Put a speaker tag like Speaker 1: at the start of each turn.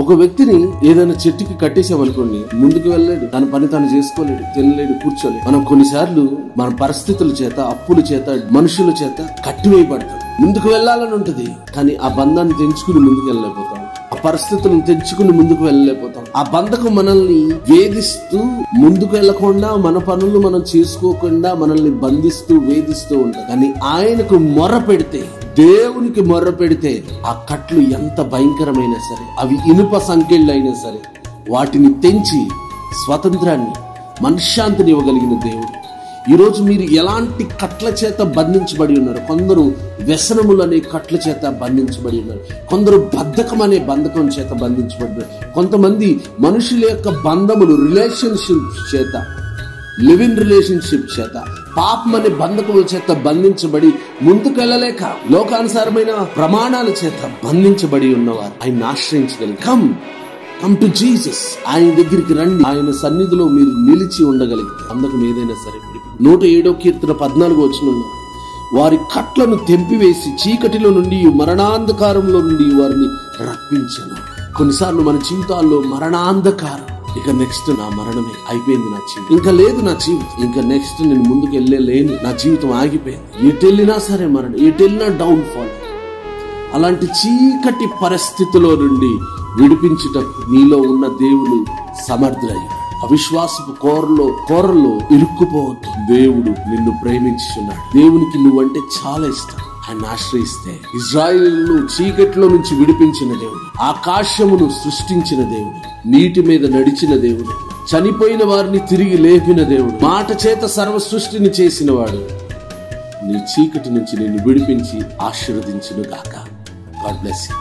Speaker 1: ఒక వ్యక్తిని ఏదైనా చెట్టుకి కట్టేసామనుకోండి, ముందుకు వెళ్ళలేడు, తన పని తాను చేసుకోలేడు, తినలేడు, కూర్చోలేడు. మనం కొన్నిసార్లు మన పరిస్థితుల చేత, అప్పుల చేత, మనుషుల చేత కట్టివేయబడతాం. ముందుకు వెళ్ళాలని ఉంటది, కానీ ఆ బంధాన్ని తెంచుకుని ముందుకు వెళ్ళలేకపోతాం. ఆ పరిస్థితులను తెంచుకుని ముందుకు వెళ్ళలేకపోతాం. ఆ బంధకం మనల్ని వేధిస్తూ, ముందుకు వెళ్లకుండా, మన పనులు మనం చేసుకోకుండా మనల్ని బంధిస్తూ, వేధిస్తూ ఉంటాం. కానీ ఆయనకు మొర్ర పెడితే, దేవునికి మొర్ర పెడితే, ఆ కట్లు ఎంత భయంకరమైనా సరే, అవి ఇనుప సంకెళ్ళు అయినా సరే, వాటిని తెంచి స్వతంత్రాన్ని, మనశ్శాంతిని ఇవ్వగలిగిన దేవుడు. ఈరోజు మీరు ఎలాంటి కట్ల చేత బంధించబడి ఉన్నారు? కొందరు వ్యసనములు అనే కట్ల చేత బంధించబడి ఉన్నారు, కొందరు బద్ధకం అనే బంధకం చేత బంధించబడినారు, కొంతమంది మనుషుల యొక్క బంధములు, రిలేషన్షిప్ చేత, లివింగ్ రిలేషన్షిప్ చేత, పాపం అనే బంధకముల చేత బంధించబడి ముందుకెళ్ళలేక, లోకానుసారమైన ప్రమాణాల చేత బంధించబడి ఉన్నవారు ఆయన ఆశ్రయించగలిగి కమ్ టు జీసస్. ఆయన దగ్గరికి రండి. ఆయన సన్నిధిలో మీరు నిలిచి ఉండగలిగితే అందుకు ఏదైనా సరే. 107వ కీర్తన 14వ వచనంలో, వారి కట్లను తెంపివేసి చీకటిలో నుండి, మరణాంధకారంలో నుండి వారిని రప్పించను. కొన్నిసార్లు మన జీవితాల్లో మరణాంధకారం, ఇక నెక్స్ట్ నా మరణమే, అయిపోయింది నా జీవితం, ఇంకా లేదు నా జీవితం, ఇంకా నెక్స్ట్ నేను ముందుకు వెళ్ళలేను, నా జీవితం ఆగిపోయింది, ఎటు వెళ్ళినా సరే మరణం, ఎటు వెళ్ళినా డౌన్ ఫాల్. అలాంటి చీకటి పరిస్థితిలో నుండి విడిపించుటకు నీలో ఉన్న దేవుడు సమర్థుడయ్యాడు. అవిశ్వాసపు కోరల్లో ఇరుక్కుపోవద్దు. దేవుడు నిన్ను ప్రేమించుచున్నాడు. దేవునికి నువ్వంటే చాలా ఇష్టం. ఆయన ఆశ్రయిస్తే, ఇజ్రాయేలును చీకటిలో నుంచి విడిపించిన దేవుడు, ఆకాశమును సృష్టించిన దేవుడు, నీటి మీద నడిచిన దేవుడు, చనిపోయిన వారిని తిరిగి లేపిన దేవుడు, మాట చేత సర్వ సృష్టిని చేసిన వాడు, నీ చీకటి నుంచి నిన్ను విడిపించి ఆశీర్వదించును గాక. God bless you.